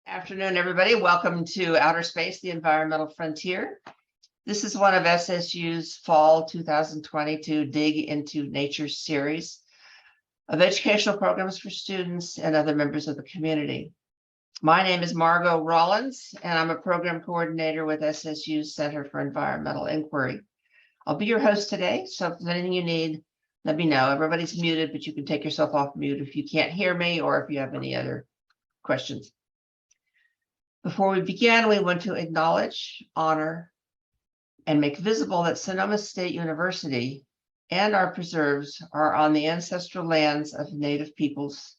Afternoon, everybody. Welcome to Outer Space, the Environmental Frontier. This is one of SSU's Fall 2022 Dig into Nature series of educational programs for students and other members of the community. My name is Margot Rollins, and I'm a program coordinator with SSU's Center for Environmental Inquiry. I'll be your host today, so if there's anything you need, let me know. Everybody's muted, but you can take yourself off mute if you can't hear me or if you have any other questions. Before we begin, we want to acknowledge, honor, and make visible that Sonoma State University and our preserves are on the ancestral lands of Native peoples,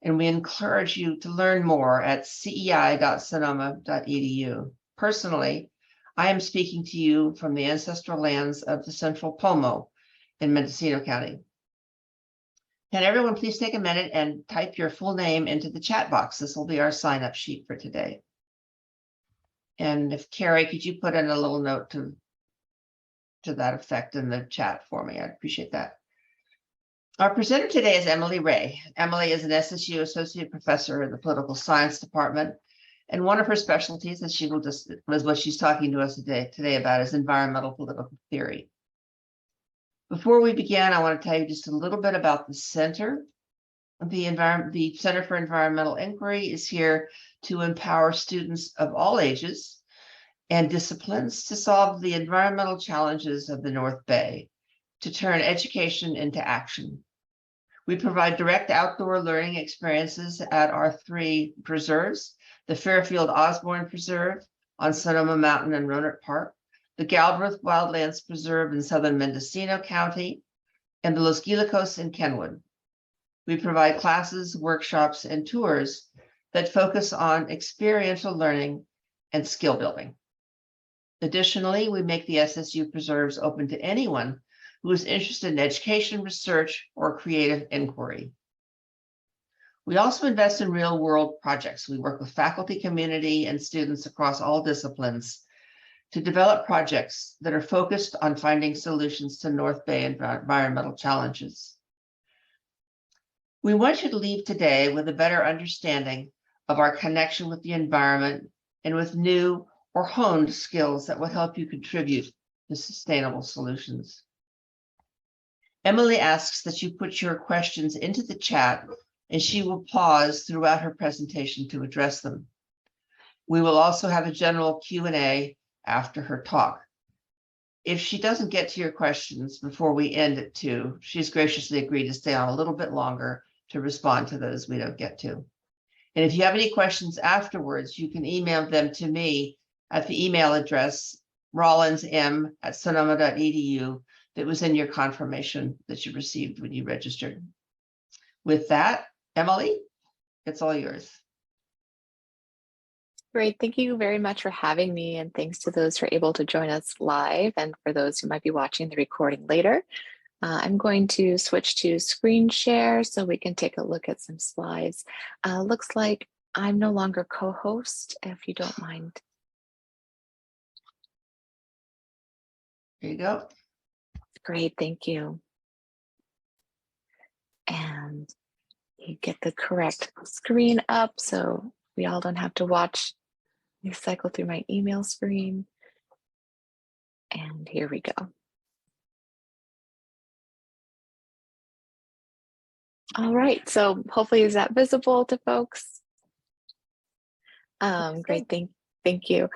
and we encourage you to learn more at cei.sonoma.edu. Personally, I am speaking to you from the ancestral lands of the Central Pomo in Mendocino County. Can everyone please take a minute and type your full name into the chat box? This will be our sign-up sheet for today. And if Carrie, could you put in a little note to that effect in the chat for me? I'd appreciate that. Our presenter today is Emily Ray. Emily is an SSU Associate Professor in the Political Science Department, and one of her specialties, as she will just was what she's talking to us today about, is environmental political theory. Before we begin, I want to tell you just a little bit about the center. The Center for Environmental Inquiry is here to empower students of all ages and disciplines to solve the environmental challenges of the North Bay, to turn education into action. We provide direct outdoor learning experiences at our three preserves: the Fairfield Osborne Preserve on Sonoma Mountain and Rohnert Park, the Galbraith Wildlands Preserve in southern Mendocino County, and the Los Guilicos in Kenwood. We provide classes, workshops, and tours that focus on experiential learning and skill building. Additionally, we make the SSU preserves open to anyone who is interested in education, research, or creative inquiry. We also invest in real-world projects. We work with faculty, community, and students across all disciplines to develop projects that are focused on finding solutions to North Bay environmental challenges. We want you to leave today with a better understanding of our connection with the environment and with new or honed skills that will help you contribute to sustainable solutions. Emily asks that you put your questions into the chat, and she will pause throughout her presentation to address them. We will also have a general Q&A after her talk. If she doesn't get to your questions before we end at 2, she's graciously agreed to stay on a little bit longer to respond to those we don't get to. And if you have any questions afterwards, you can email them to me at the email address rollinsm@sonoma.edu that was in your confirmation that you received when you registered. With that, Emily, it's all yours. Great. Thank you very much for having me, and thanks to those who are able to join us live and for those who might be watching the recording later. I'm going to switch to screen share so we can take a look at some slides. Looks like I'm no longer co-host, if you don't mind. There you go. Great, thank you. And you get the correct screen up so we all don't have to watch me cycle through my email screen. And here we go. All right, so hopefully is that visible to folks? Great, thank you.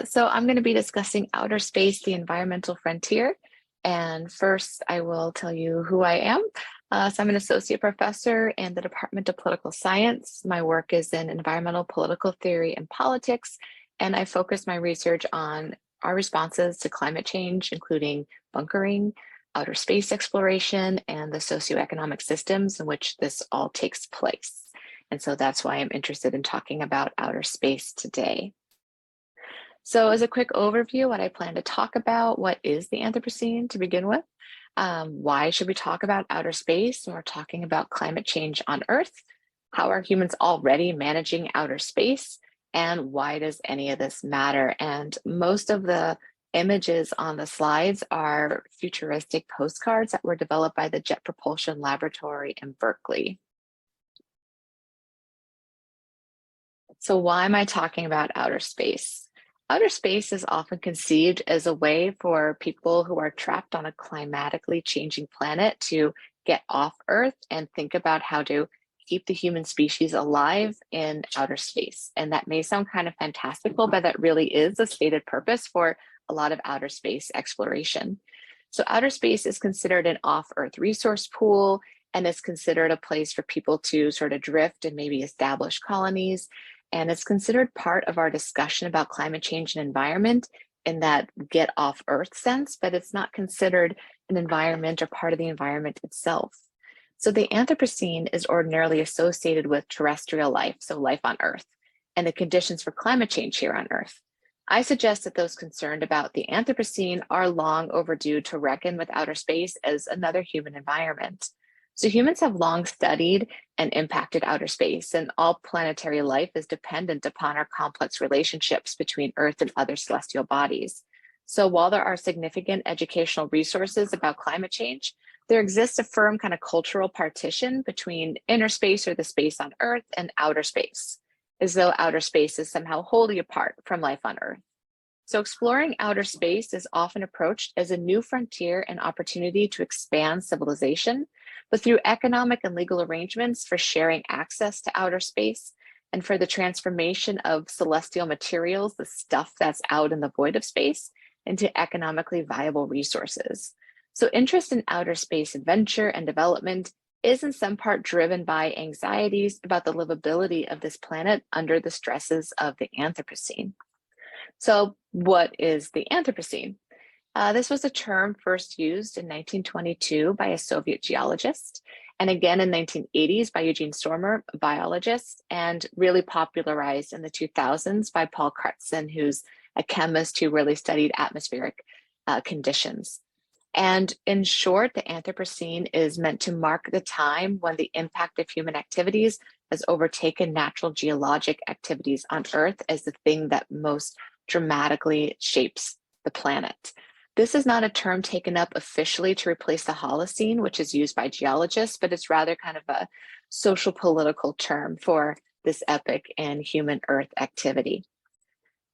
So I'm going to be discussing outer space, the environmental frontier. And first, I will tell you who I am. So I'm an associate professor in the Department of Political Science. My work is in environmental political theory and politics, and I focus my research on our responses to climate change, including bunkering, outer space exploration, and the socioeconomic systems in which this all takes place. And so that's why I'm interested in talking about outer space today. So as a quick overview, what I plan to talk about: what is the Anthropocene to begin with? Why should we talk about outer space when we're talking about climate change on Earth? How are humans already managing outer space? And why does any of this matter? And most of the images on the slides are futuristic postcards that were developed by the Jet Propulsion Laboratory in Berkeley. So why am I talking about outer space? Outer space is often conceived as a way for people who are trapped on a climatically changing planet to get off Earth and think about how to keep the human species alive in outer space. And that may sound kind of fantastical, but that really is a stated purpose for a lot of outer space exploration. So outer space is considered an off-Earth resource pool, and it's considered a place for people to sort of drift and maybe establish colonies. And it's considered part of our discussion about climate change and environment in that get off Earth sense, but it's not considered an environment or part of the environment itself. So the Anthropocene is ordinarily associated with terrestrial life, so life on Earth, and the conditions for climate change here on Earth. I suggest that those concerned about the Anthropocene are long overdue to reckon with outer space as another human environment. So humans have long studied and impacted outer space, and all planetary life is dependent upon our complex relationships between Earth and other celestial bodies. So while there are significant educational resources about climate change, there exists a firm kind of cultural partition between inner space, or the space on Earth, and outer space, as though outer space is somehow wholly apart from life on Earth. So exploring outer space is often approached as a new frontier and opportunity to expand civilization, but through economic and legal arrangements for sharing access to outer space and for the transformation of celestial materials, the stuff that's out in the void of space, into economically viable resources. So interest in outer space adventure and development is in some part driven by anxieties about the livability of this planet under the stresses of the Anthropocene. So what is the Anthropocene? This was a term first used in 1922 by a Soviet geologist, and again in 1980s by Eugene Stormer, a biologist, and really popularized in the 2000s by Paul Crutzen, who's a chemist who really studied atmospheric conditions. And in short, the Anthropocene is meant to mark the time when the impact of human activities has overtaken natural geologic activities on Earth as the thing that most dramatically shapes the planet. This is not a term taken up officially to replace the Holocene, which is used by geologists, but it's rather kind of a social political term for this epoch in human Earth activity.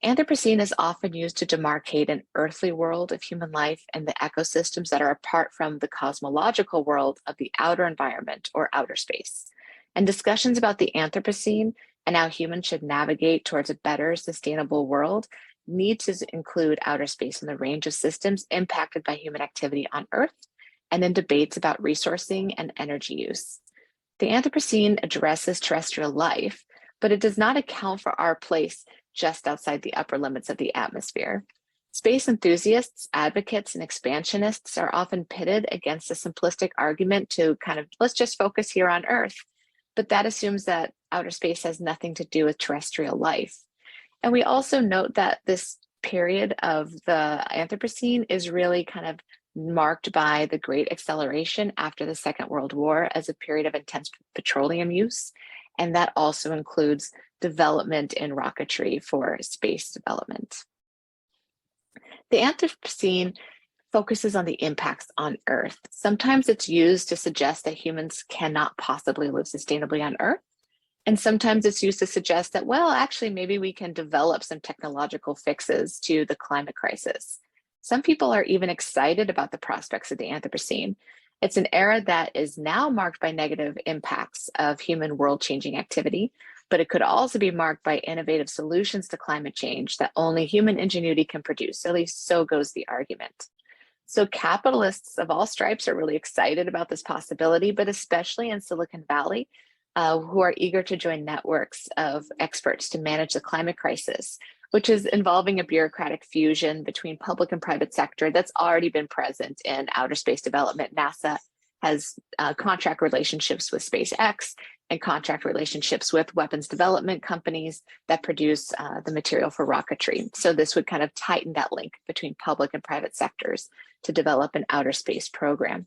Anthropocene is often used to demarcate an earthly world of human life and the ecosystems that are apart from the cosmological world of the outer environment or outer space. And discussions about the Anthropocene and how humans should navigate towards a better sustainable world need to include outer space and the range of systems impacted by human activity on Earth, and in debates about resourcing and energy use. The Anthropocene addresses terrestrial life, but it does not account for our place just outside the upper limits of the atmosphere. Space enthusiasts, advocates, and expansionists are often pitted against a simplistic argument to kind of, let's just focus here on Earth. But that assumes that outer space has nothing to do with terrestrial life. And we also note that this period of the Anthropocene is really kind of marked by the great acceleration after the Second World War as a period of intense petroleum use. And that also includes development in rocketry for space development. The Anthropocene focuses on the impacts on Earth. Sometimes it's used to suggest that humans cannot possibly live sustainably on Earth. And sometimes it's used to suggest that, well, actually, maybe we can develop some technological fixes to the climate crisis. Some people are even excited about the prospects of the Anthropocene. It's an era that is now marked by negative impacts of human world-changing activity, but it could also be marked by innovative solutions to climate change that only human ingenuity can produce. At least so goes the argument. So capitalists of all stripes are really excited about this possibility, but especially in Silicon Valley, who are eager to join networks of experts to manage the climate crisis, which is involving a bureaucratic fusion between public and private sector that's already been present in outer space development. NASA has contract relationships with SpaceX and contract relationships with weapons development companies that produce the material for rocketry. So this would kind of tighten that link between public and private sectors to develop an outer space program.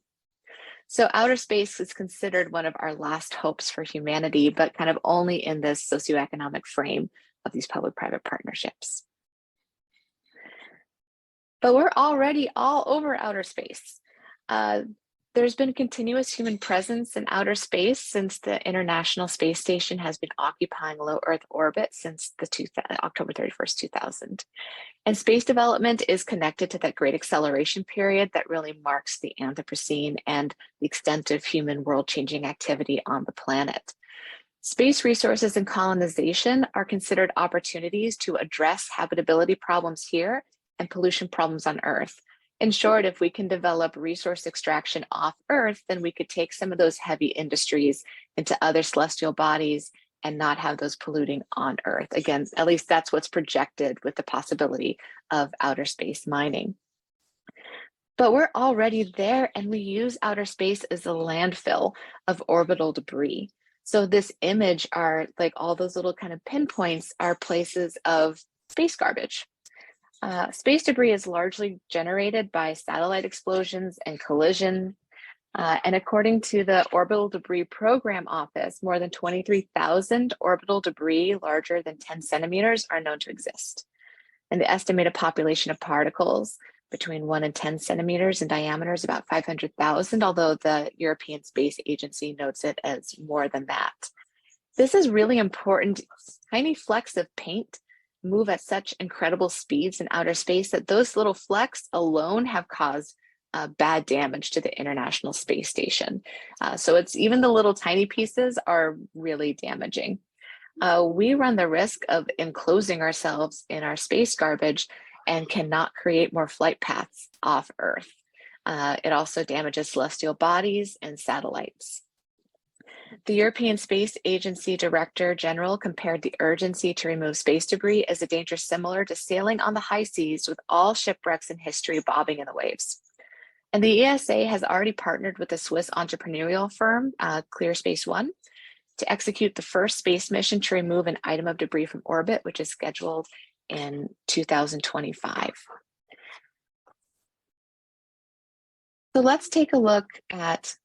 So outer space is considered one of our last hopes for humanity, but kind of only in this socioeconomic frame of these public-private partnerships. But we're already all over outer space. There's been continuous human presence in outer space since the International Space Station has been occupying low Earth orbit since October 31st, 2000. And space development is connected to that great acceleration period that really marks the Anthropocene and the extent of human world-changing activity on the planet. Space resources and colonization are considered opportunities to address habitability problems here and pollution problems on Earth. In short, if we can develop resource extraction off Earth, then we could take some of those heavy industries into other celestial bodies and not have those polluting on Earth. Again, at least that's what's projected with the possibility of outer space mining. But we're already there, and we use outer space as a landfill of orbital debris. So this image are like all those little kind of pinpoints are places of space garbage. Space debris is largely generated by satellite explosions and collision. And according to the Orbital Debris Program Office, more than 23,000 orbital debris larger than 10 centimeters are known to exist. And the estimated population of particles between 1 and 10 centimeters in diameter is about 500,000, although the European Space Agency notes it as more than that. This is really important. Tiny flecks of paint move at such incredible speeds in outer space that those little flecks alone have caused bad damage to the International Space Station. So it's even the little tiny pieces are really damaging. We run the risk of enclosing ourselves in our space garbage and cannot create more flight paths off Earth. It also damages celestial bodies and satellites. The European Space Agency Director General compared the urgency to remove space debris as a danger similar to sailing on the high seas with all shipwrecks in history bobbing in the waves. And the ESA has already partnered with the Swiss entrepreneurial firm, ClearSpace One, to execute the first space mission to remove an item of debris from orbit, which is scheduled in 2025. So let's take a look at,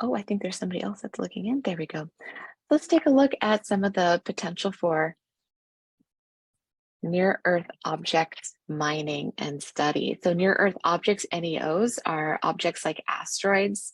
oh, I think there's somebody else that's looking in. There we go. Let's take a look at some of the potential for near-Earth object mining and study. So near-Earth objects, NEOs, are objects like asteroids,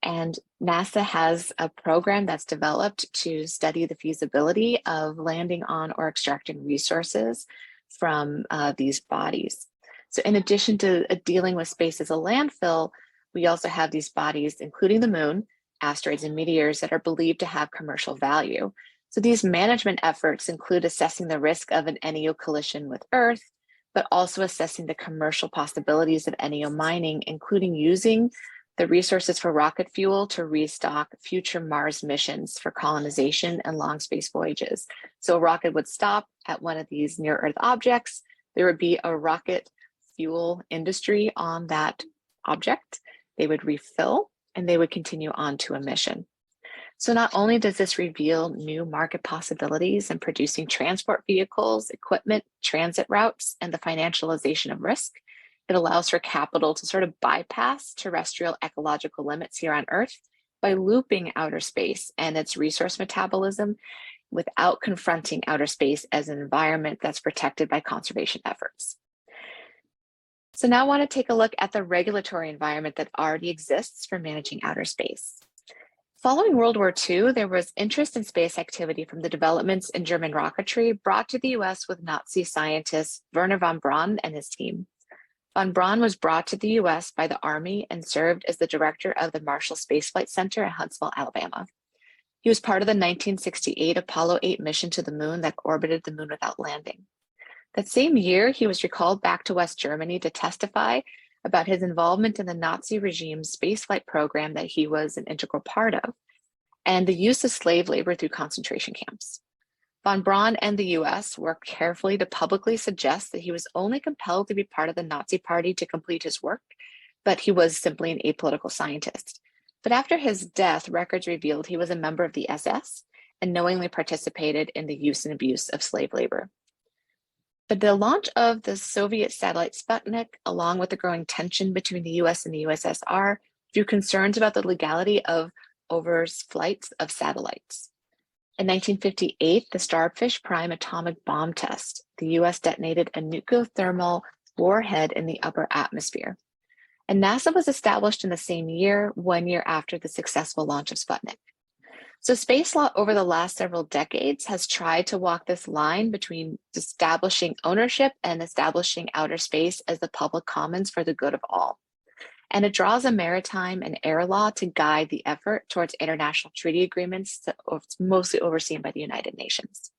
and NASA has a program that's developed to study the feasibility of landing on or extracting resources from these bodies. So in addition to dealing with space as a landfill, we also have these bodies, including the moon, asteroids, and meteors that are believed to have commercial value. So these management efforts include assessing the risk of an NEO collision with Earth, but also assessing the commercial possibilities of NEO mining, including using the resources for rocket fuel to restock future Mars missions for colonization and long space voyages. So a rocket would stop at one of these near-Earth objects. There would be a rocket fuel industry on that object. They would refill and they would continue on to a mission. So not only does this reveal new market possibilities in producing transport vehicles, equipment, transit routes, and the financialization of risk, it allows for capital to sort of bypass terrestrial ecological limits here on Earth by looping outer space and its resource metabolism without confronting outer space as an environment that's protected by conservation efforts. So now I want to take a look at the regulatory environment that already exists for managing outer space. Following World War II, there was interest in space activity from the developments in German rocketry brought to the US with Nazi scientist Wernher von Braun and his team. Von Braun was brought to the US by the Army and served as the director of the Marshall Space Flight Center at Huntsville, Alabama. He was part of the 1968 Apollo 8 mission to the moon that orbited the moon without landing. That same year, he was recalled back to West Germany to testify about his involvement in the Nazi regime's spaceflight program that he was an integral part of, and the use of slave labor through concentration camps. Von Braun and the US worked carefully to publicly suggest that he was only compelled to be part of the Nazi Party to complete his work, but he was simply an apolitical scientist. But after his death, records revealed he was a member of the SS and knowingly participated in the use and abuse of slave labor. But the launch of the Soviet satellite Sputnik, along with the growing tension between the US and the USSR, drew concerns about the legality of overflights of satellites. In 1958, the Starfish Prime atomic bomb test, the US detonated a nucleothermal warhead in the upper atmosphere. And NASA was established in the same year, 1 year after the successful launch of Sputnik. So space law over the last several decades has tried to walk this line between establishing ownership and establishing outer space as the public commons for the good of all. And it draws a maritime and air law to guide the effort towards international treaty agreements that are mostly overseen by the United Nations.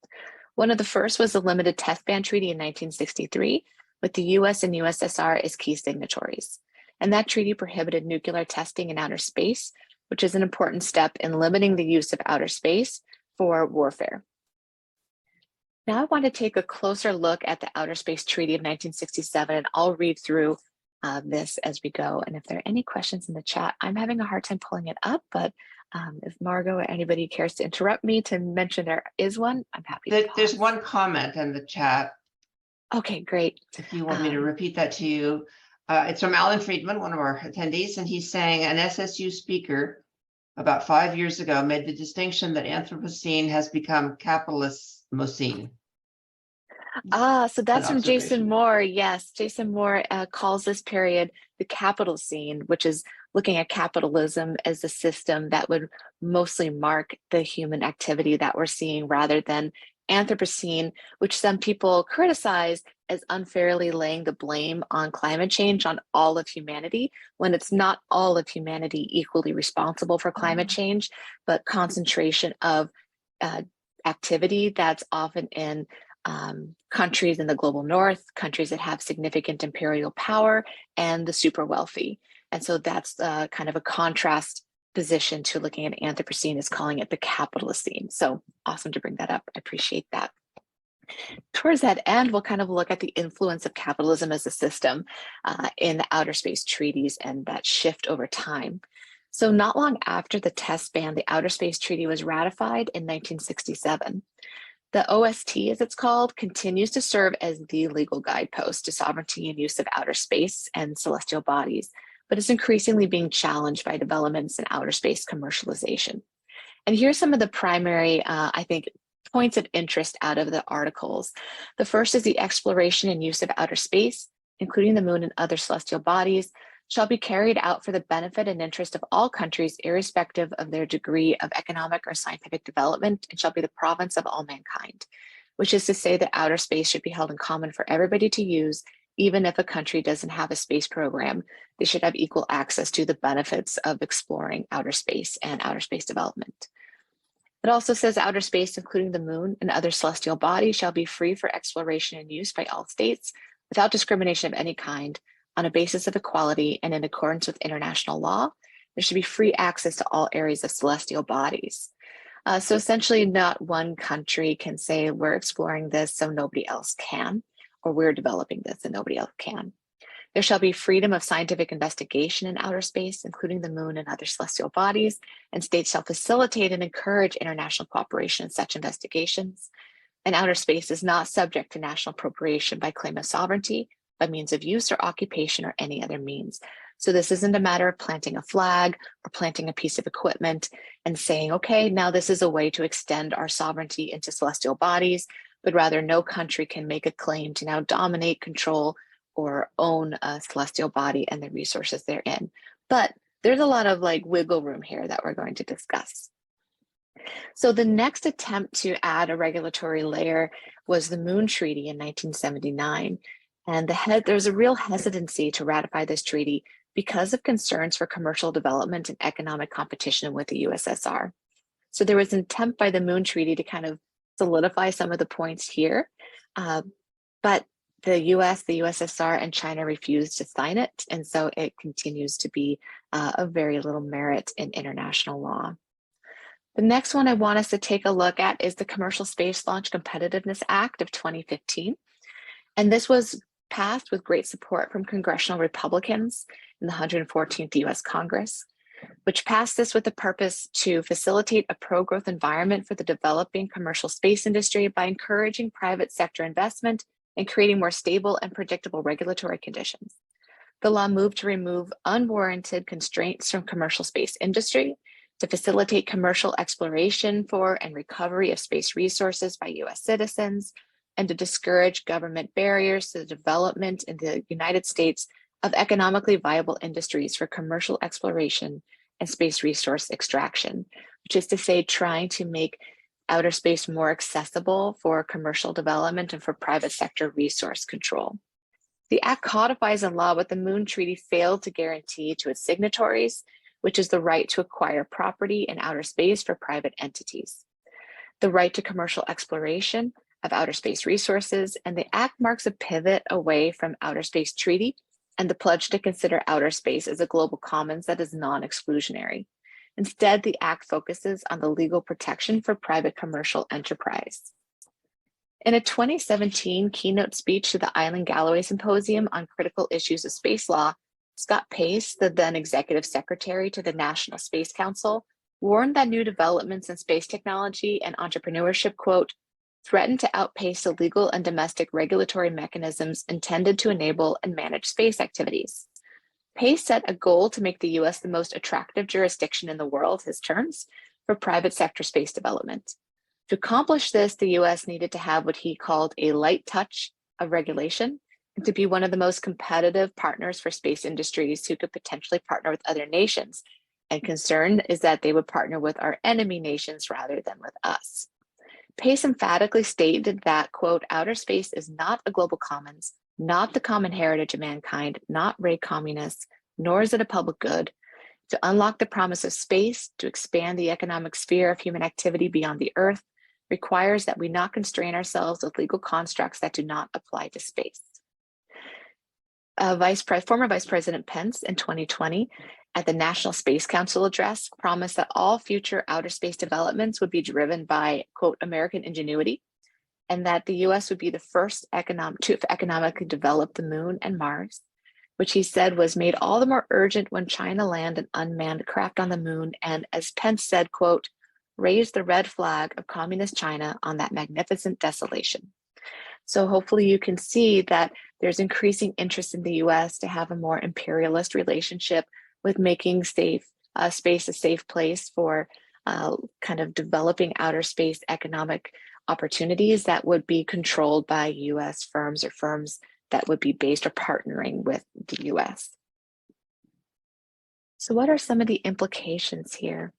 One of the first was the Limited Test Ban Treaty in 1963, with the US and USSR as key signatories. And that treaty prohibited nuclear testing in outer space, which is an important step in limiting the use of outer space for warfare. Now I want to take a closer look at the Outer Space Treaty of 1967, and I'll read through this as we go. And if there are any questions in the chat, I'm having a hard time pulling it up, but if Margot or anybody cares to interrupt me to mention there is one, I'm happy to There's pause. one comment in the chat. Okay, great. If you want me to repeat that to you. It's from Alan Friedman, one of our attendees, and he's saying an SSU speaker about 5 years ago made the distinction that Anthropocene has become capitalist-mocene. So that's from Jason observation. Moore. Yes, Jason Moore calls this period the capital scene, which is looking at capitalism as a system that would mostly mark the human activity that we're seeing, rather than Anthropocene, which some people criticize as unfairly laying the blame on climate change on all of humanity, when it's not all of humanity equally responsible for climate change, but concentration of activity that's often in countries in the global north, countries that have significant imperial power, and the super wealthy. And so that's kind of a contrast position to looking at Anthropocene, is calling it the capitalist scene. So awesome to bring that up. I appreciate that. Towards that end, we'll kind of look at the influence of capitalism as a system in the outer space treaties and that shift over time. So not long after the test ban, the Outer Space Treaty was ratified in 1967. The OST, as it's called, continues to serve as the legal guidepost to sovereignty and use of outer space and celestial bodies, but it's increasingly being challenged by developments in outer space commercialization. And here's some of the primary, I think, points of interest out of the articles. The first is the exploration and use of outer space, including the moon and other celestial bodies, shall be carried out for the benefit and interest of all countries, irrespective of their degree of economic or scientific development, and shall be the province of all mankind, which is to say that outer space should be held in common for everybody to use. Even if a country doesn't have a space program, they should have equal access to the benefits of exploring outer space and outer space development. It also says outer space, including the moon and other celestial bodies, shall be free for exploration and use by all states without discrimination of any kind, on a basis of equality and in accordance with international law. There should be free access to all areas of celestial bodies. So essentially, not one country can say we're exploring this so nobody else can, or we're developing this and nobody else can. There shall be freedom of scientific investigation in outer space, including the moon and other celestial bodies, and states shall facilitate and encourage international cooperation in such investigations. And outer space is not subject to national appropriation by claim of sovereignty, by means of use or occupation or any other means. So this isn't a matter of planting a flag or planting a piece of equipment and saying, okay, now this is a way to extend our sovereignty into celestial bodies, but rather no country can make a claim to now dominate, control, or own a celestial body and the resources therein. But there's a lot of wiggle room here that we're going to discuss. So the next attempt to add a regulatory layer was the Moon Treaty in 1979. And there's a real hesitancy to ratify this treaty because of concerns for commercial development and economic competition with the USSR. So there was an attempt by the Moon Treaty to kind of solidify some of the points here, but the US, the USSR, and China refused to sign it, and so it continues to be of very little merit in international law. The next one I want us to take a look at is the Commercial Space Launch Competitiveness Act of 2015. And this was passed with great support from congressional Republicans in the 114th US Congress, which passed this with the purpose to facilitate a pro-growth environment for the developing commercial space industry by encouraging private sector investment and creating more stable and predictable regulatory conditions. The law moved to remove unwarranted constraints from commercial space industry, to facilitate commercial exploration for and recovery of space resources by US citizens, and to discourage government barriers to the development in the United States of economically viable industries for commercial exploration and space resource extraction, which is to say, trying to make outer space more accessible for commercial development and for private sector resource control. The Act codifies in law what the Moon Treaty failed to guarantee to its signatories, which is the right to acquire property in outer space for private entities, the right to commercial exploration of outer space resources, and the Act marks a pivot away from outer space treaty and the pledge to consider outer space as a global commons that is non-exclusionary. Instead, the Act focuses on the legal protection for private commercial enterprise. In a 2017 keynote speech to the Island Galloway Symposium on Critical Issues of Space Law, Scott Pace, the then executive secretary to the National Space Council, warned that new developments in space technology and entrepreneurship, quote, threaten to outpace the legal and domestic regulatory mechanisms intended to enable and manage space activities. Pace set a goal to make the US the most attractive jurisdiction in the world, his terms, for private sector space development. To accomplish this, the US needed to have what he called a light touch of regulation and to be one of the most competitive partners for space industries who could potentially partner with other nations. And concern is that they would partner with our enemy nations rather than with us. Pace emphatically stated that, quote, outer space is not a global commons, not the common heritage of mankind, not raid communists, nor is it a public good. To unlock the promise of space, to expand the economic sphere of human activity beyond the Earth, requires that we not constrain ourselves with legal constructs that do not apply to space. Former Vice President Pence in 2020 at the National Space Council address promised that all future outer space developments would be driven by, quote, American ingenuity, and that the US would be the first to economically develop the Moon and Mars, which he said was made all the more urgent when China landed an unmanned craft on the Moon and, as Pence said, quote, raised the red flag of communist China on that magnificent desolation. So hopefully you can see that there's increasing interest in the US to have a more imperialist relationship with making space a safe place for kind of developing outer space economic opportunities that would be controlled by US firms or firms that would be based or partnering with the US. So what are some of the implications here?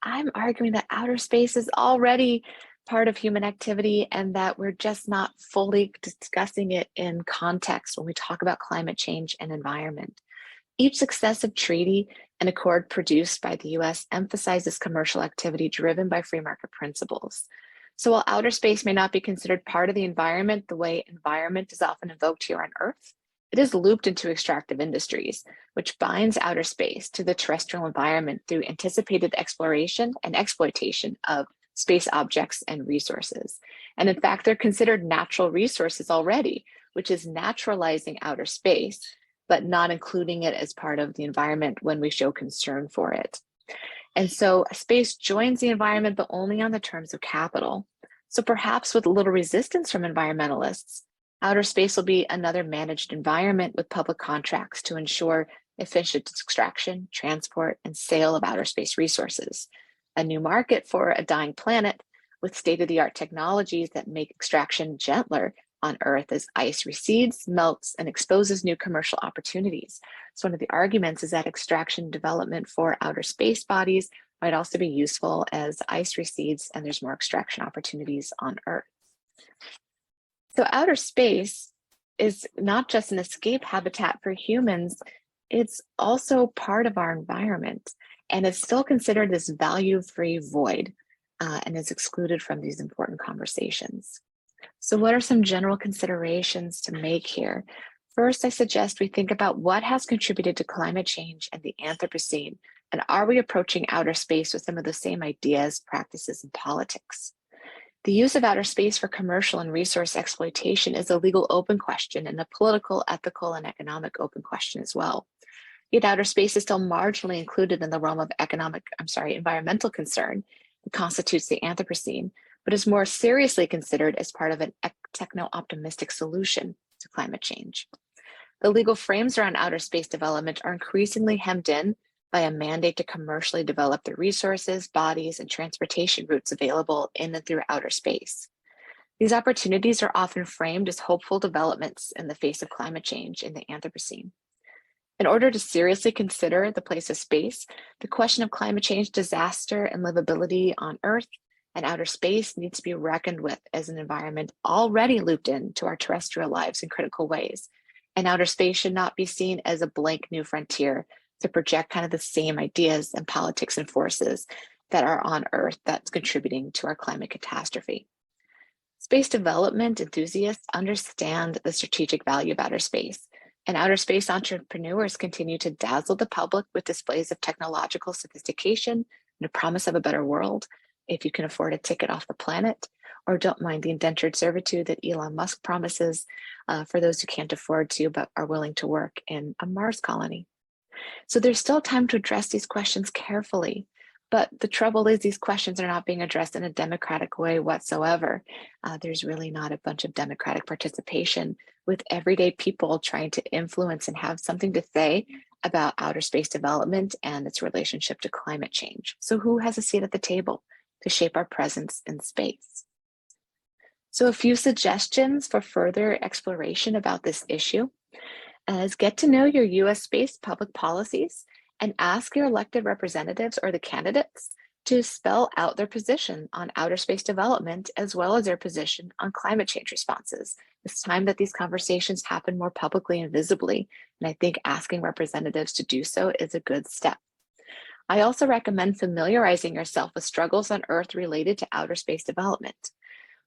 I'm arguing that outer space is already part of human activity and that we're just not fully discussing it in context when we talk about climate change and environment. Each successive treaty and accord produced by the US emphasizes commercial activity driven by free market principles. So while outer space may not be considered part of the environment the way environment is often invoked here on Earth, it is looped into extractive industries, which binds outer space to the terrestrial environment through anticipated exploration and exploitation of space objects and resources. And in fact, they're considered natural resources already, which is naturalizing outer space, but not including it as part of the environment when we show concern for it. And so space joins the environment, but only on the terms of capital. So perhaps with a little resistance from environmentalists, outer space will be another managed environment with public contracts to ensure efficient extraction, transport, and sale of outer space resources. A new market for a dying planet with state-of-the-art technologies that make extraction gentler on Earth as ice recedes, melts, and exposes new commercial opportunities. So one of the arguments is that extraction development for outer space bodies might also be useful as ice recedes and there's more extraction opportunities on Earth. So outer space is not just an escape habitat for humans, it's also part of our environment. And it's still considered this value-free void and is excluded from these important conversations. So what are some general considerations to make here? First, I suggest we think about what has contributed to climate change and the Anthropocene, and are we approaching outer space with some of the same ideas, practices, and politics? The use of outer space for commercial and resource exploitation is a legal open question and a political, ethical, and economic open question as well. Yet outer space is still marginally included in the realm of environmental concern that constitutes the Anthropocene, but is more seriously considered as part of an techno-optimistic solution to climate change. The legal frames around outer space development are increasingly hemmed in by a mandate to commercially develop the resources, bodies, and transportation routes available in and through outer space. These opportunities are often framed as hopeful developments in the face of climate change in the Anthropocene. In order to seriously consider the place of space, the question of climate change, disaster, and livability on Earth and outer space needs to be reckoned with as an environment already looped into our terrestrial lives in critical ways. And outer space should not be seen as a blank new frontier to project kind of the same ideas and politics and forces that are on Earth that's contributing to our climate catastrophe. Space development enthusiasts understand the strategic value of outer space, and outer space entrepreneurs continue to dazzle the public with displays of technological sophistication and a promise of a better world if you can afford a ticket off the planet, or don't mind the indentured servitude that Elon Musk promises for those who can't afford to but are willing to work in a Mars colony. So there's still time to address these questions carefully. But the trouble is these questions are not being addressed in a democratic way whatsoever. There's really not a bunch of democratic participation with everyday people trying to influence and have something to say about outer space development and its relationship to climate change. So who has a seat at the table to shape our presence in space? So a few suggestions for further exploration about this issue is get to know your US space public policies and ask your elected representatives or the candidates to spell out their position on outer space development as well as their position on climate change responses. It's time that these conversations happen more publicly and visibly, and I think asking representatives to do so is a good step. I also recommend familiarizing yourself with struggles on Earth related to outer space development.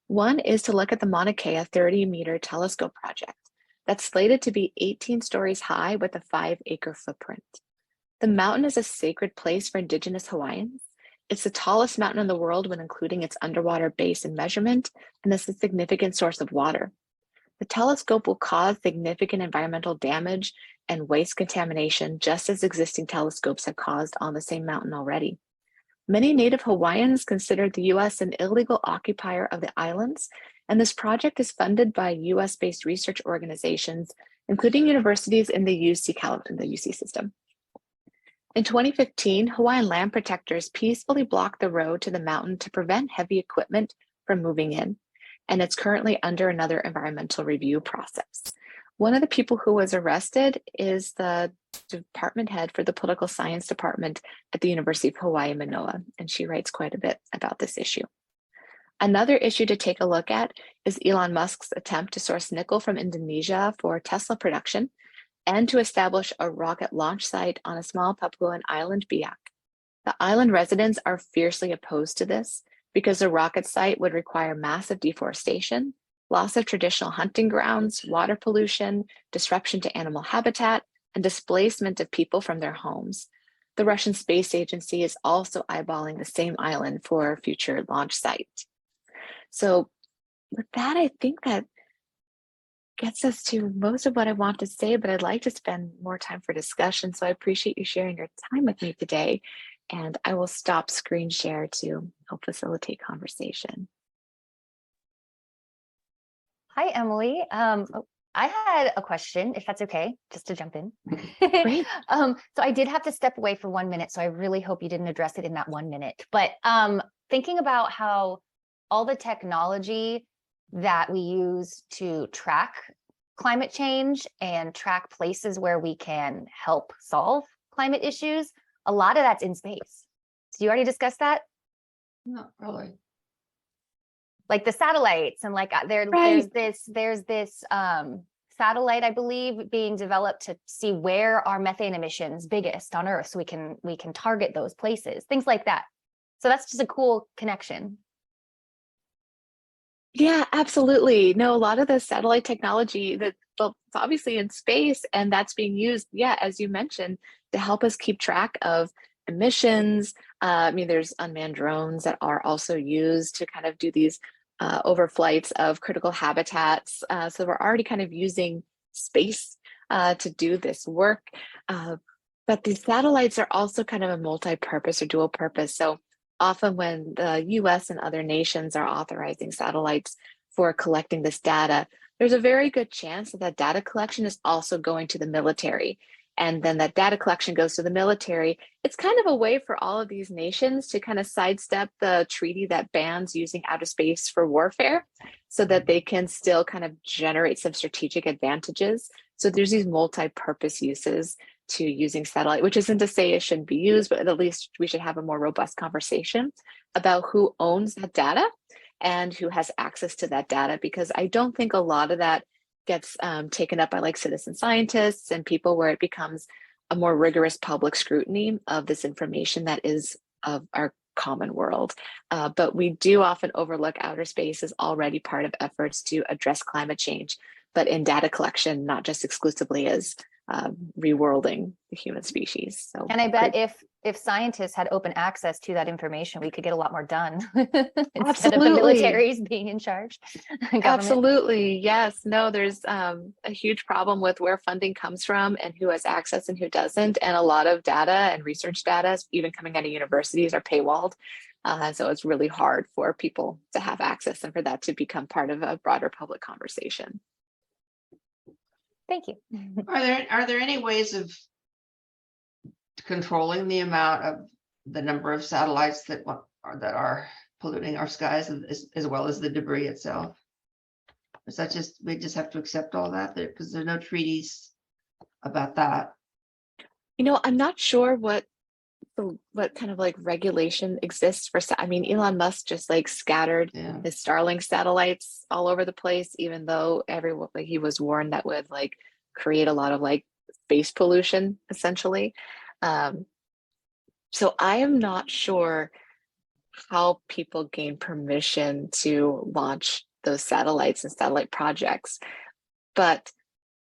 One is to look at the Mauna Kea 30-meter telescope project that's slated to be 18 stories high with a 5-acre footprint. The mountain is a sacred place for Indigenous Hawaiians. It's the tallest mountain in the world when including its underwater base and measurement, and is a significant source of water. The telescope will cause significant environmental damage and waste contamination, just as existing telescopes have caused on the same mountain already. Many Native Hawaiians consider the US an illegal occupier of the islands, and this project is funded by US-based research organizations, including universities in the UC system. In 2015, Hawaiian land protectors peacefully blocked the road to the mountain to prevent heavy equipment from moving in, and it's currently under another environmental review process. One of the people who was arrested is the department head for the political science department at the University of Hawaii, Manoa, and she writes quite a bit about this issue. Another issue to take a look at is Elon Musk's attempt to source nickel from Indonesia for Tesla production and to establish a rocket launch site on a small Papuan island, Biak. The island residents are fiercely opposed to this because the rocket site would require massive deforestation, loss of traditional hunting grounds, water pollution, disruption to animal habitat, and displacement of people from their homes. The Russian Space Agency is also eyeballing the same island for a future launch site. So with that, I think that gets us to most of what I want to say, but I'd like to spend more time for discussion. So I appreciate you sharing your time with me today, and I will stop screen share to help facilitate conversation. Hi, Emily. I had a question, if that's okay, just to jump in. Great. So I did have to step away for 1 minute, so I really hope you didn't address it in that 1 minute. But thinking about how all the technology that we use to track climate change and track places where we can help solve climate issues, a lot of that's in space. Did you already discuss that? Not really. Like the satellites and like there's this satellite, I believe, being developed to see where are methane emissions biggest on Earth, so we can target those places, things like that. So that's just a cool connection. Yeah, absolutely. No, a lot of the satellite technology that, well, it's obviously in space, and that's being used, yeah, as you mentioned, to help us keep track of emissions. I mean, there's unmanned drones that are also used to kind of do these overflights of critical habitats. So we're already kind of using space to do this work. But these satellites are also kind of a multi-purpose or dual purpose. So often when the US and other nations are authorizing satellites for collecting this data, there's a very good chance that that data collection is also going to the military. and then that data collection goes to the military. It's kind of a way for all of these nations to kind of sidestep the treaty that bans using outer space for warfare so that they can still kind of generate some strategic advantages. So there's these multi-purpose uses to using satellite, which isn't to say it shouldn't be used, but at least we should have a more robust conversation about who owns that data and who has access to that data, because I don't think a lot of that gets taken up by like citizen scientists and people where it becomes a more rigorous public scrutiny of this information that is of our common world. But we do often overlook outer space as already part of efforts to address climate change, but in data collection, not just exclusively as reworlding the human species. So, and I bet if scientists had open access to that information, we could get a lot more done instead of the militaries being in charge. Absolutely, yes. No, there's a huge problem with where funding comes from and who has access and who doesn't. And a lot of data and research data, even coming out of universities, are paywalled. So it's really hard for people to have access and for that to become part of a broader public conversation. Thank you. Are there any ways of controlling the amount of the number of satellites that are polluting our skies as well as the debris itself? Is that just we just have to accept all that because there are no treaties about that? You know, I'm not sure what kind of like regulation exists for. I mean, Elon Musk just like scattered his Starlink satellites all over the place, even though everyone like he was warned that would like create a lot of like space pollution essentially. So I am not sure how people gain permission to launch those satellites and satellite projects, but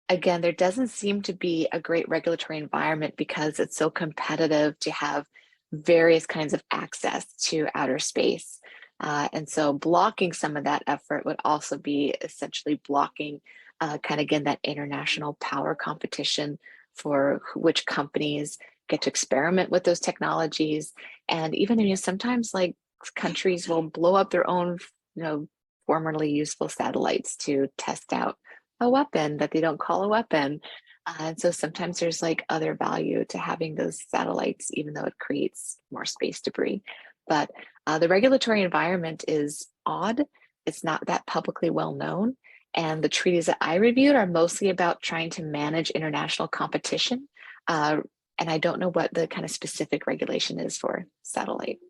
again, there doesn't seem to be a great regulatory environment because it's so competitive to have various kinds of access to outer space. And so blocking some of that effort would also be essentially blocking kind of, again, that international power competition for which companies get to experiment with those technologies. And even, you know, sometimes like countries will blow up their own, you know, formerly useful satellites to test out a weapon that they don't call a weapon. And so sometimes there's like other value to having those satellites, even though it creates more space debris. But the regulatory environment is odd. It's not that publicly well known. And the treaties that I reviewed are mostly about trying to manage international competition. And I don't know what the kind of specific regulation is for satellite.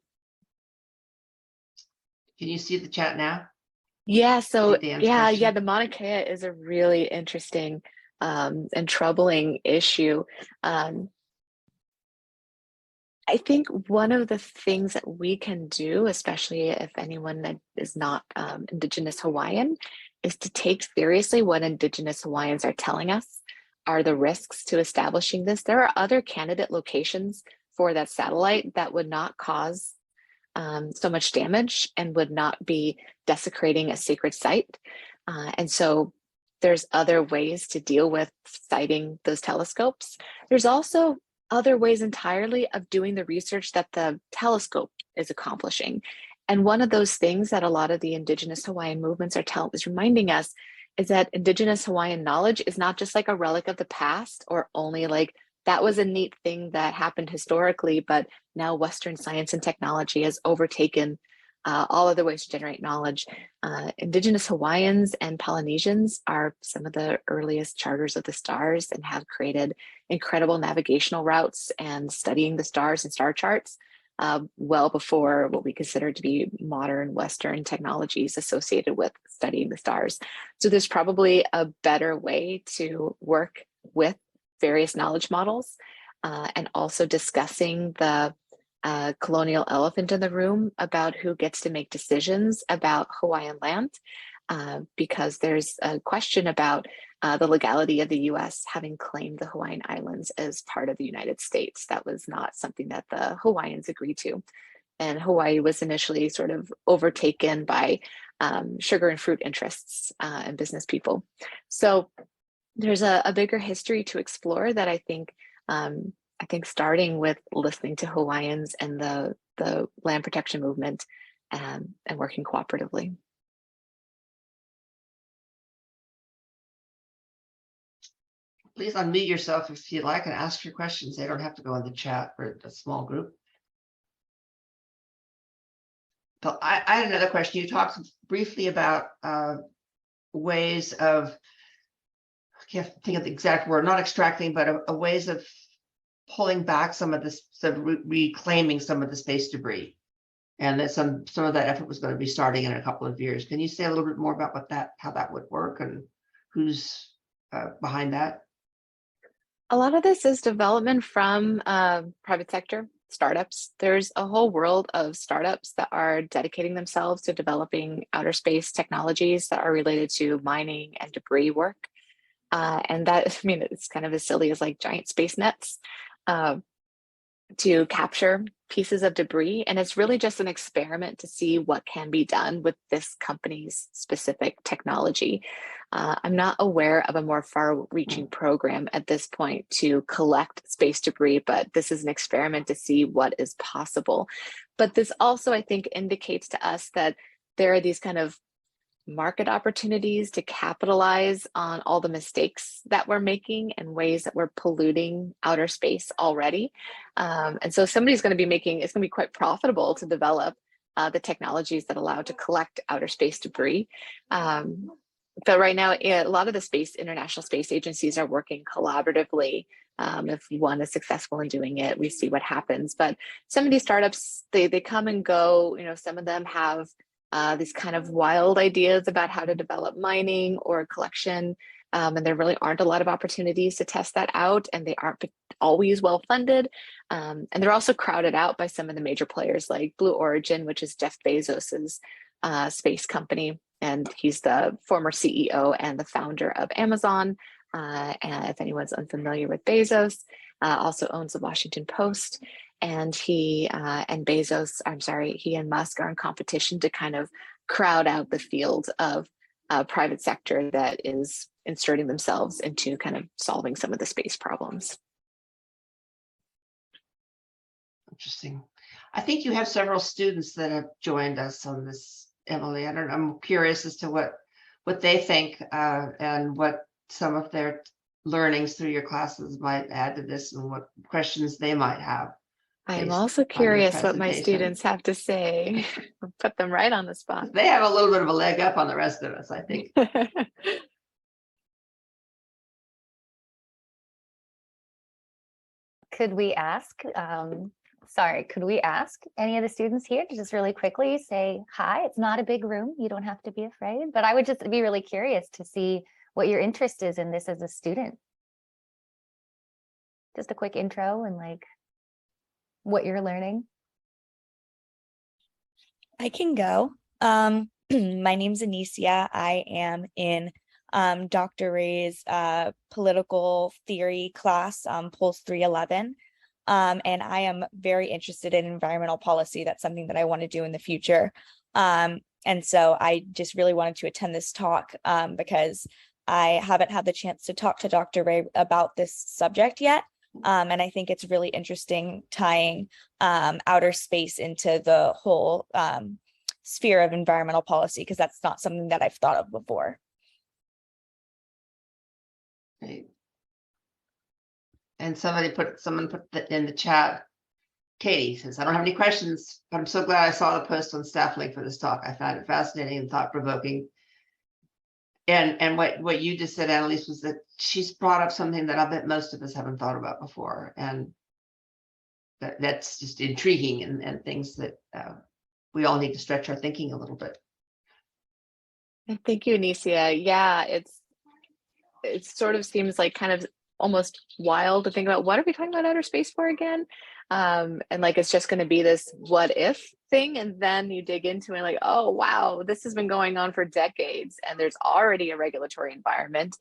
Can you see the chat now? Yeah, so yeah, the Mauna Kea is a really interesting and troubling issue. I think one of the things that we can do, especially if anyone that is not Indigenous Hawaiian, is to take seriously what Indigenous Hawaiians are telling us are the risks to establishing this. There are other candidate locations for that satellite that would not cause so much damage and would not be desecrating a sacred site. And so there's other ways to deal with siting those telescopes. There's also other ways entirely of doing the research that the telescope is accomplishing. And one of those things that a lot of the Indigenous Hawaiian movements is reminding us is that Indigenous Hawaiian knowledge is not just like a relic of the past or only like that was a neat thing that happened historically, but now Western science and technology has overtaken all other ways to generate knowledge. Indigenous Hawaiians and Polynesians are some of the earliest charters of the stars and have created incredible navigational routes and studying the stars and star charts well before what we consider to be modern Western technologies associated with studying the stars. So there's probably a better way to work with various knowledge models and also discussing the colonial elephant in the room about who gets to make decisions about Hawaiian land, because there's a question about the legality of the US having claimed the Hawaiian Islands as part of the United States. That was not something that the Hawaiians agreed to. And Hawaii was initially sort of overtaken by sugar and fruit interests and business people. So there's a bigger history to explore that I think starting with listening to Hawaiians and the land protection movement and working cooperatively. please unmute yourself if you like and ask your questions. They don't have to go in the chat for a small group. But I had another question. You talked briefly about ways of, I can't think of the exact word, not extracting, but a ways of pulling back some of this, reclaiming some of the space debris. And that some of that effort was going to be starting in a couple of years. Can you say a little bit more about how that would work and who's behind that? A lot of this is development from private sector startups. There's a whole world of startups that are dedicating themselves to developing outer space technologies that are related to mining and debris work. And that, I mean, it's kind of as silly as like giant space nets to capture pieces of debris. And it's really just an experiment to see what can be done with this company's specific technology. I'm not aware of a more far-reaching program at this point to collect space debris, but this is an experiment to see what is possible. But this also, I think, indicates to us that there are these kind of market opportunities to capitalize on all the mistakes that we're making and ways that we're polluting outer space already. And so somebody's going to be making, it's going to be quite profitable to develop the technologies that allow to collect outer space debris. But right now, a lot of the international space agencies are working collaboratively. If one is successful in doing it, we see what happens. But some of these startups, they come and go. You know, some of them have these kind of wild ideas about how to develop mining or collection. And there really aren't a lot of opportunities to test that out, and they aren't always well funded. And they're also crowded out by some of the major players like Blue Origin, which is Jeff Bezos's space company. And he's the former CEO and the founder of Amazon. And if anyone's unfamiliar with Bezos, also owns the Washington Post. And he and Musk are in competition to kind of crowd out the field of private sector that is inserting themselves into kind of solving some of the space problems. Interesting. I think you have several students that have joined us on this, Emily. I'm curious as to what they think and what some of their learnings through your classes might add to this and what questions they might have. I'm also curious what my students have to say. Put them right on the spot. They have a little bit of a leg up on the rest of us, I think. Could we ask any of the students here to just really quickly say hi? It's not a big room. You don't have to be afraid, but I would just be really curious to see what your interest is in this as a student. Just a quick intro and like what you're learning. I can go. My name's Anicia. I am in Dr. Ray's political theory class, Pulse 311. And I am very interested in environmental policy. That's something that I want to do in the future. And so I just really wanted to attend this talk because I haven't had the chance to talk to Dr. Ray about this subject yet. And I think it's really interesting tying outer space into the whole sphere of environmental policy, because that's not something that I've thought of before. Right. And someone put that in the chat. Katie says, I don't have any questions, but I'm so glad I saw the post on Staff Link for this talk. I found it fascinating and thought-provoking. And what you just said, Annalise, was that she's brought up something that I bet most of us haven't thought about before. And that's just intriguing and things that we all need to stretch our thinking a little bit. Thank you, Anicia. Yeah, it sort of seems like kind of almost wild to think about, what are we talking about outer space for again? And like, it's just going to be this what if thing. And then you dig into it like, oh, wow, this has been going on for decades and there's already a regulatory environment.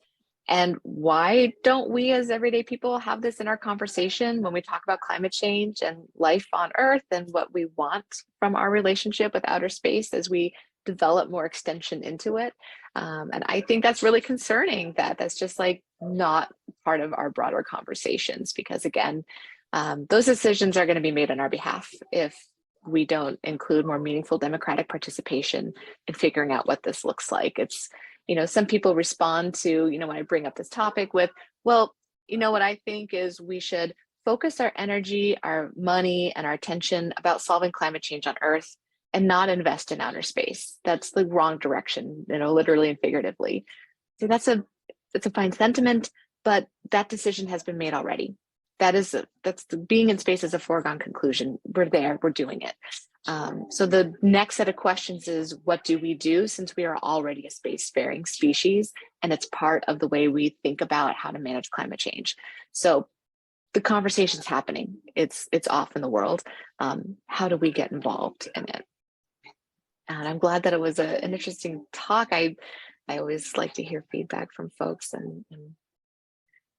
And why don't we as everyday people have this in our conversation when we talk about climate change and life on Earth and what we want from our relationship with outer space as we develop more extension into it? And I think that's really concerning that that's just like not part of our broader conversations, because again, those decisions are going to be made on our behalf if we don't include more meaningful democratic participation in figuring out what this looks like. It's, you know, some people respond to, you know, when I bring up this topic with, well, what I think is we should focus our energy, our money, and our attention about solving climate change on Earth and not invest in outer space. That's the wrong direction, literally and figuratively. So that's a fine sentiment, but that decision has been made already. Being in space is a foregone conclusion. We're there, we're doing it. So the next set of questions is, what do we do since we are already a spacefaring species, and it's part of the way we think about how to manage climate change. So the conversation's happening. It's off in the world. How do we get involved in it? And I'm glad that it was an interesting talk. I always like to hear feedback from folks and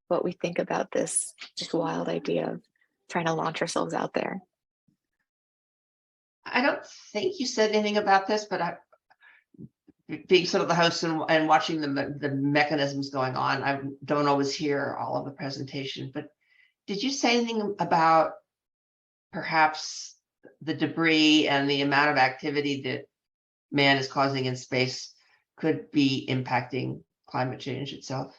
what we think about this just wild idea of trying to launch ourselves out there. I don't think you said anything about this, but being sort of the host and watching the mechanisms going on, I don't always hear all of the presentation, but did you say anything about perhaps the debris and the amount of activity that man is causing in space could be impacting climate change itself?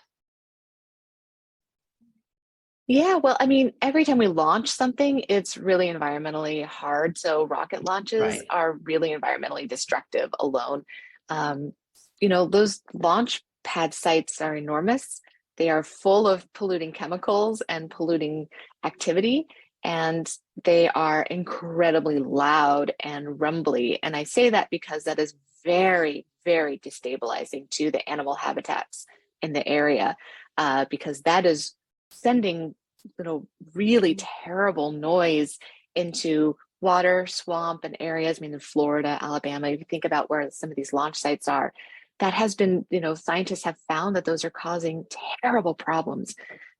Yeah, well, I mean, every time we launch something, it's really environmentally hard. So rocket launches are really environmentally destructive alone. Those launch pad sites are enormous. They are full of polluting chemicals and polluting activity, and they are incredibly loud and rumbly. And I say that because that is very, very destabilizing to the animal habitats in the area, because that is sending really terrible noise into water, swamp, and areas. I mean, in Florida, Alabama, if you think about where some of these launch sites are, that has been, scientists have found that those are causing terrible problems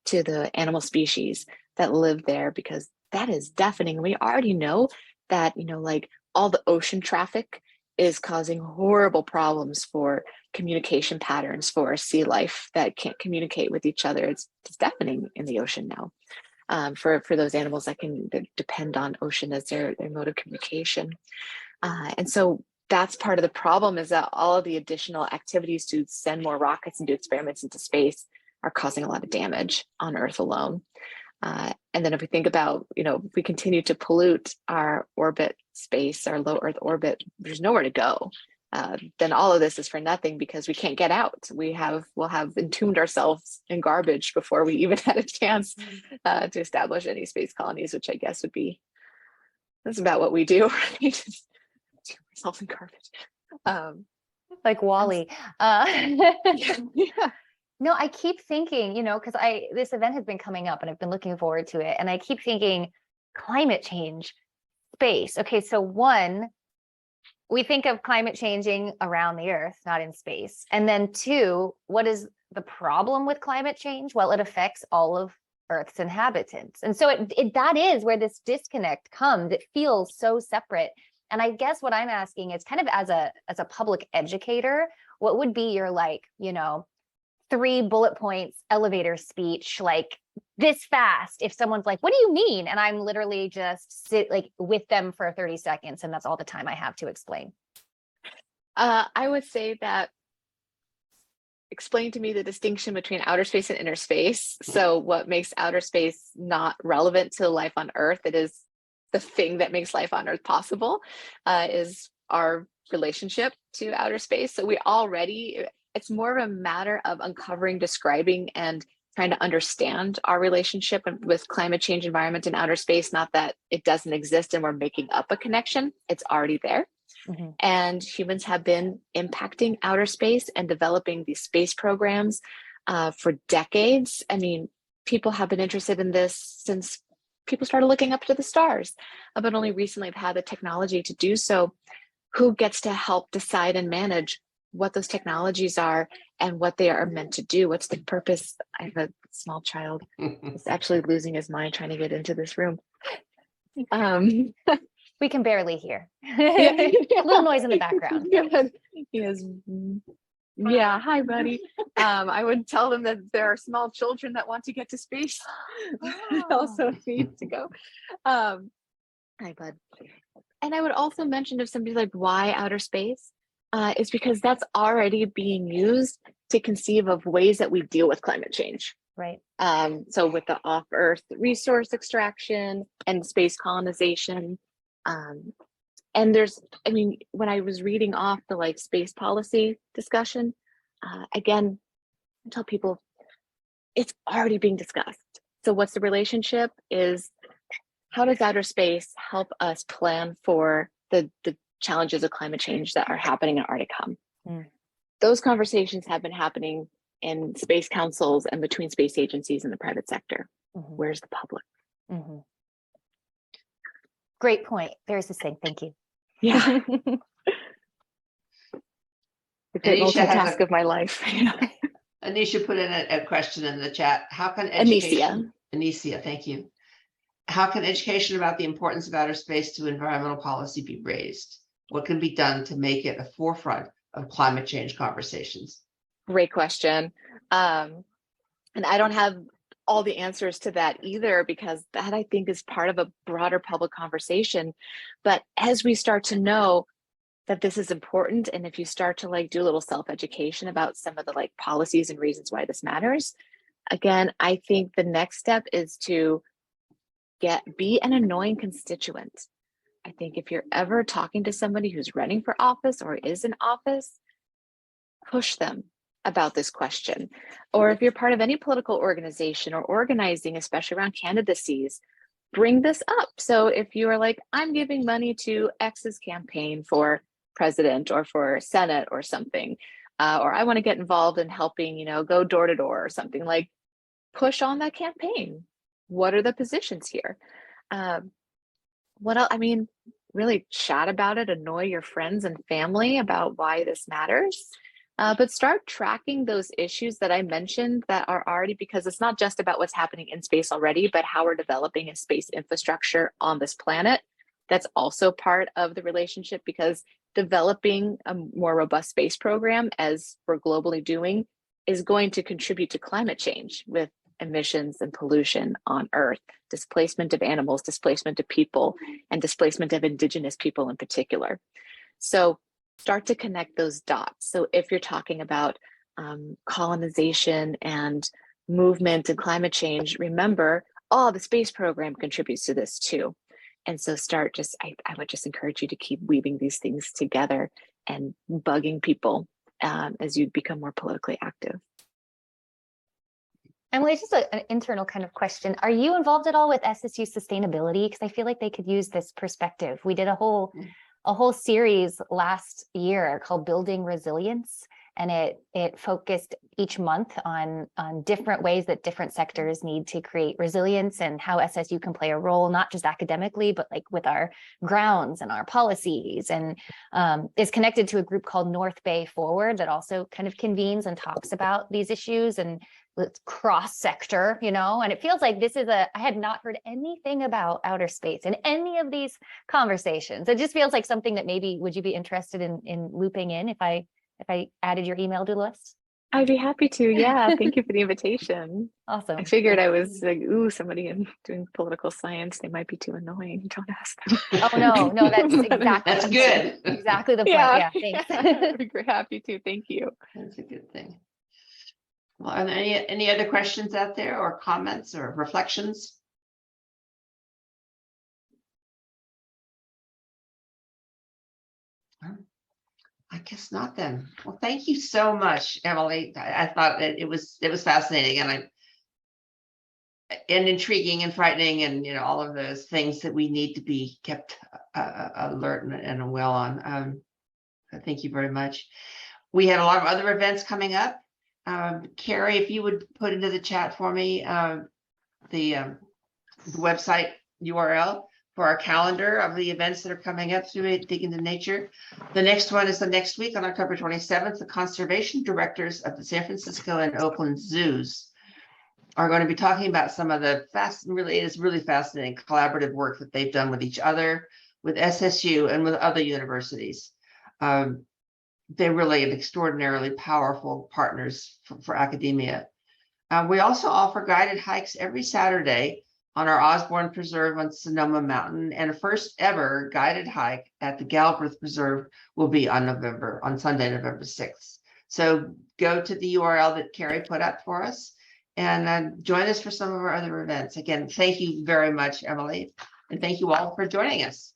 to the animal species that live there, because that is deafening. We already know that, like all the ocean traffic is causing horrible problems for communication patterns for sea life that can't communicate with each other. It's deafening in the ocean now, for those animals that depend on ocean as their mode of communication. And so that's part of the problem, is that all of the additional activities to send more rockets and do experiments into space are causing a lot of damage on Earth alone. And then if we think about, if we continue to pollute our orbit space, our low Earth orbit, there's nowhere to go. Then all of this is for nothing, because we can't get out. We'll have entombed ourselves in garbage before we even had a chance to establish any space colonies, which I guess that's about what we do, right? Entomb ourselves in garbage. Like Wally. Yeah. No, I keep thinking, because this event has been coming up and I've been looking forward to it. And I keep thinking climate change, space. Okay, so one, we think of climate changing around the Earth, not in space. And then two, what is the problem with climate change? Well, it affects all of Earth's inhabitants. And so that is where this disconnect comes. It feels so separate. And I guess what I'm asking is kind of as a public educator, what would be your 3 bullet points elevator speech, like this fast, if someone's like, what do you mean? And I'm literally just sit with them for 30 seconds. And that's all the time I have to explain. I would say that explain to me the distinction between outer space and inner space. So what makes outer space not relevant to life on Earth? It is the thing that makes life on Earth possible, is our relationship to outer space. So it's more of a matter of uncovering, describing, and trying to understand our relationship with climate change, environment, and outer space. Not that it doesn't exist and we're making up a connection. It's already there. Mm-hmm. And humans have been impacting outer space and developing these space programs for decades. I mean, people have been interested in this since people started looking up to the stars, but only recently have had the technology to do so. Who gets to help decide and manage what those technologies are and what they are meant to do? What's the purpose? I have a small child who's actually losing his mind trying to get into this room. We can barely hear. Yeah. A little noise in the background. Yeah, hi, buddy. I would tell them that there are small children that want to get to space. Also need to go. Hi, bud. And I would also mention, if somebody's like, why outer space? Is because that's already being used to conceive of ways that we deal with climate change. Right. So with the off-Earth resource extraction and space colonization, and there's, I mean, when I was reading off the like space policy discussion, again, I tell people it's already being discussed. So what's the relationship is how does outer space help us plan for the challenges of climate change that are happening and are to come? Those conversations have been happening in space councils and between space agencies and the private sector. Where's the public? Great point. Very succinct. Thank you. Yeah. The great Anisha has multitask of my life. Anisha put in a question in the chat. How can Anisha, thank you. How can education about the importance of outer space to environmental policy be raised? What can be done to make it a forefront of climate change conversations? Great question. And I don't have all the answers to that either, because that I think is part of a broader public conversation. But as we start to know that this is important, and if you start to like do a little self-education about some of the like policies and reasons why this matters, again, I think the next step is to be an annoying constituent. I think if you're ever talking to somebody who's running for office or is in office, push them about this question. Or if you're part of any political organization or organizing, especially around candidacies, bring this up. So if you are like, I'm giving money to X's campaign for president or for Senate or something, or I want to get involved in helping, you know, go door to door or something, like push on that campaign. What are the positions here? What else? I mean, really chat about it, annoy your friends and family about why this matters. But start tracking those issues that I mentioned that are already, because it's not just about what's happening in space already, but how we're developing a space infrastructure on this planet. That's also part of the relationship, because developing a more robust space program, as we're globally doing, is going to contribute to climate change with emissions and pollution on Earth, displacement of animals, displacement of people, and displacement of indigenous people in particular. So start to connect those dots. So if you're talking about colonization and movement and climate change, remember, the space program contributes to this too. And so I would just encourage you to keep weaving these things together and bugging people as you become more politically active. Emily, just an internal kind of question. Are you involved at all with SSU sustainability? Because I feel like they could use this perspective. We did a whole series last year called Building Resilience, and it focused each month on different ways that different sectors need to create resilience and how SSU can play a role, not just academically, but like with our grounds and our policies, and is connected to a group called North Bay Forward that also kind of convenes and talks about these issues and cross sector, you know, and it feels like this is I had not heard anything about outer space in any of these conversations. It just feels like something that maybe, would you be interested in looping in if I added your email to the list? I'd be happy to. Yeah. Thank you for the invitation. Awesome. I figured I was like, ooh, somebody in doing political science, they might be too annoying. Don't ask them. Oh, no, that's exactly. That's good. Exactly the point. Yeah, thanks. I'd be happy to. Thank you. That's a good thing. Well, are there any other questions out there, or comments or reflections? I guess not then. Well, thank you so much, Emily. I thought that it was fascinating and intriguing and frightening, and you know, all of those things that we need to be kept alert and well on. Thank you very much. We had a lot of other events coming up. Carrie, if you would put into the chat for me the website URL for our calendar of the events that are coming up through Dig Into Nature. The next one is the next week on October 27th. The conservation directors of the San Francisco and Oakland zoos are going to be talking about some of the really fascinating collaborative work that they've done with each other, with SSU, and with other universities. They're really extraordinarily powerful partners for academia. We also offer guided hikes every Saturday on our Osborne Preserve on Sonoma Mountain, and a first ever guided hike at the Galbraith Preserve will be on Sunday, November 6th. So go to the URL that Carrie put up for us and join us for some of our other events. Again, thank you very much, Emily. And thank you all for joining us.